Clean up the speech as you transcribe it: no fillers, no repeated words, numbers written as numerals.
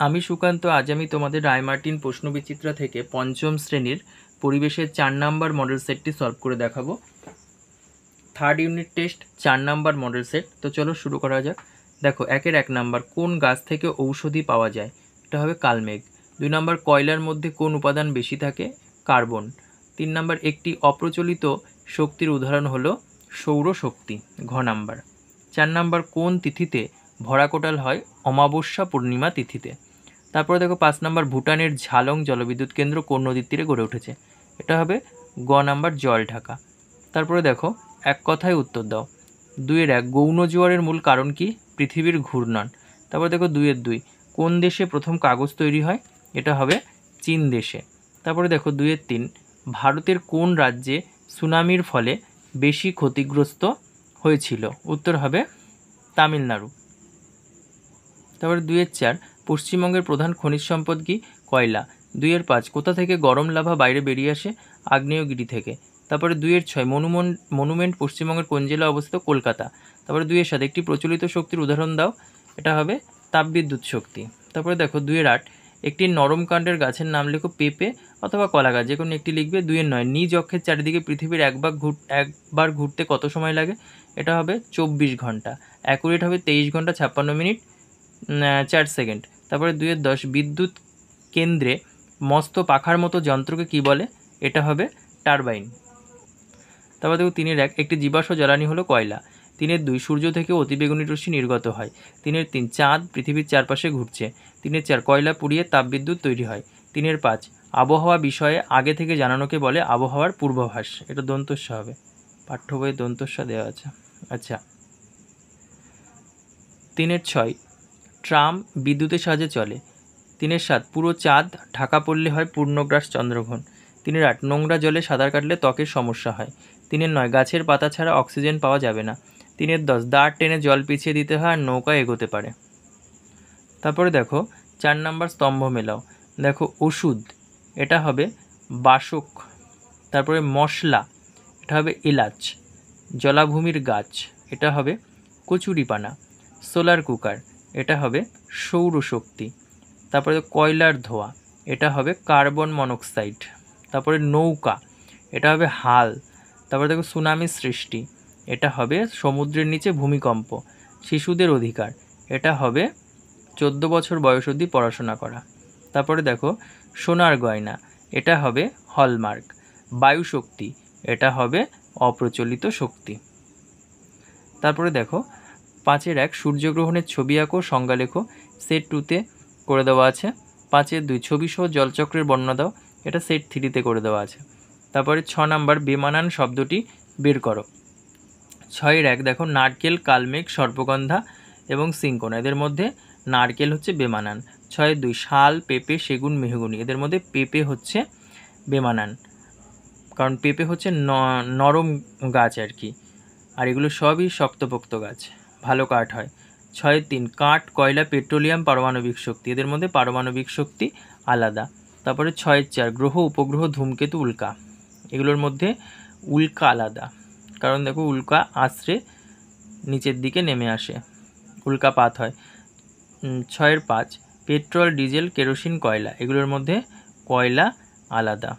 আমি সুকান্ত। আজ আমি তোমাদের রায়মার্টিন প্রশ্নবিচিত্রা থেকে পঞ্চম শ্রেণীর পরিবেশের 4 নাম্বার মডেল সেটটি সলভ করে দেখাবো। Third unit test 4 number model set. তো চলো শুরু করা যাক। দেখো, 1 নাম্বার, কোন গাছ থেকে ঔষধি পাওয়া যায়? এটা হবে কালমেঘ। 2 নাম্বার, কয়লার মধ্যে কোন উপাদান বেশি থাকে? কার্বন। 3 নাম্বার, একটি অপ্রচলিত শক্তির উদাহরণ হলো সৌরশক্তি। ঘ নাম্বার। 4 নাম্বার, কোন তিথিতে ভরা কোটাল হয়? অমাবস্যা পূর্ণিমা তিথিতে। তারপরে দেখো 5 নাম্বার, ভুটানের ঝালং জলবিদ্যুৎ কেন্দ্র কোন নদীর তীরে গড়ে উঠেছে? এটা হবে গ নাম্বার, জল ঢাকা। তারপরে দেখো, এক কথায় উত্তর দাও। 2-1, গৌণ জোয়ারের মূল কারণ কি? পৃথিবীর ঘূর্ণন। তারপরে দেখো 2-2, কোন দেশে প্রথম কাগজ তৈরি হয়? এটা হবে চীন দেশে। তারপরে দেখো 2-3, ভারতের কোন রাজ্যে সুনামির ফলে বেশি ক্ষতিগ্রস্ত হয়েছিল? উত্তর হবে তামিলনাড়ু। তারপরে 2-4, পশ্চিমবঙ্গের প্রধান খনিজ সম্পদ কি? কয়লা। 2-5, কোথা থেকে গরম লাভা বাইরে বেরিয়ে আসে? আগ্নেয়গিরি থেকে। তারপরে 2-6, মনুমেন্ট পশ্চিমবঙ্গের কোন জেলায় অবস্থিত? কলকাতা। তারপরে 2-7, একটি প্রচলিত শক্তির উদাহরণ দাও। এটা হবে তাপবিদ্যুৎ শক্তি। তারপরে দেখো 2-8, একটি নরম কাণ্ডের গাছের নাম লেখো। পেঁপে অথবা কলা গাছ, যে কোনো একটি লিখবে। 2-9, নিজ অক্ষের চারিদিকে পৃথিবীর একবার ঘুরতে কত সময় লাগে? এটা হবে 24 ঘন্টা। অ্যাকুরেট হবে 23 ঘন্টা 56 মিনিট 4 সেকেন্ড। তারপরে 2-10, বিদ্যুৎ কেন্দ্রে মস্ত পাখার মতো যন্ত্রকে কি বলে? এটা হবে টারবাইন। তারপর দেখো 3-1, একটি জীবাশ্ম জ্বালানি হলো কয়লা। 3-2, সূর্য থেকে অতিবেগুনি রশ্মি নির্গত হয়। 3-3, চাঁদ পৃথিবীর চারপাশে ঘুরছে। 3-4, কয়লা পুড়িয়ে তাপবিদ্যুৎ তৈরি হয়। 3-5, আবহাওয়া বিষয়ে আগে থেকে জানানোকে বলে আবহাওয়ার পূর্বাভাস। এটা দন্তস্ব হবে, পাঠ্য বইয়ে দন্তস্ব দেওয়া আছে। আচ্ছা। 3-6, ট্রাম বিদ্যুতের সাহায্যে চলে। 3-7, পুরো চাঁদ ঢাকা পড়লে হয় পূর্ণগ্রাস চন্দ্রগ্রহণ। 3-8, নোংরা জলে সাঁতার কাটলে ত্বকের সমস্যা হয়। 3-9, গাছের পাতা ছাড়া অক্সিজেন পাওয়া যাবে না। 3-10, দাঁড় টেনে জল পিছিয়ে দিতে হয় আর নৌকা এগোতে পারে। তারপরে দেখো 4 নাম্বার, স্তম্ভ মেলাও। দেখো, ওষুধ, এটা হবে বাসক। তারপরে মশলা, এটা হবে এলাচ। জলাভূমির গাছ, এটা হবে কচুরিপানা। সোলার কুকার, এটা হবে সৌরশক্তি। তারপরে কয়লার ধোঁয়া, এটা হবে কার্বন মনোক্সাইড। তারপরে নৌকা, এটা হবে হাল। তারপরে দেখো সুনামির সৃষ্টি, এটা হবে সমুদ্রের নিচে ভূমিকম্প। শিশুদের অধিকার, এটা হবে 14 বছর বয়স অবধি পড়াশোনা করা। তারপরে দেখো সোনার গয়না, এটা হবে হলমার্ক। বায়ুশক্তি, এটা হবে অপ্রচলিত শক্তি। তারপরে দেখো 5-1, সূর্যগ্রহণের ছবি আঁকো, সংজ্ঞা লেখো। সেট 2-তে করে দেওয়া আছে। 5-2, ছবি সহ জলচক্রের বর্ণনা দাও। এটা সেট 3-তে করে দেওয়া আছে। তারপরে 6 নাম্বার, বেমানান শব্দটি বের করো। 6-1, দেখো, নারকেল, কালমেঘ, সর্পগন্ধা এবং সিঙ্কোনা, এদের মধ্যে নারকেল হচ্ছে বেমানান। 6-2, শাল, পেঁপে, সেগুন, মেহগনি, এদের মধ্যে পেঁপে হচ্ছে বেমানান, কারণ পেঁপে হচ্ছে নরম গাছ আর কি, আর এগুলো সবই শক্তপোক্ত গাছ, ভালো কাঠ হয়। 6-3, কাঠ, কয়লা, পেট্রোলিয়াম, পারমাণবিক শক্তি, এদের মধ্যে পারমাণবিক শক্তি আলাদা। তারপরে 6-4, গ্রহ, উপগ্রহ, ধূমকেতু, উল্কা, এগুলোর মধ্যে উল্কা আলাদা, কারণ দেখো উল্কা আছড়ে নিচের দিকে নেমে আসে, উল্কাপাত হয়। 6-5, পেট্রোল, ডিজেল, কেরোসিন, কয়লা, এগুলোর মধ্যে কয়লা আলাদা।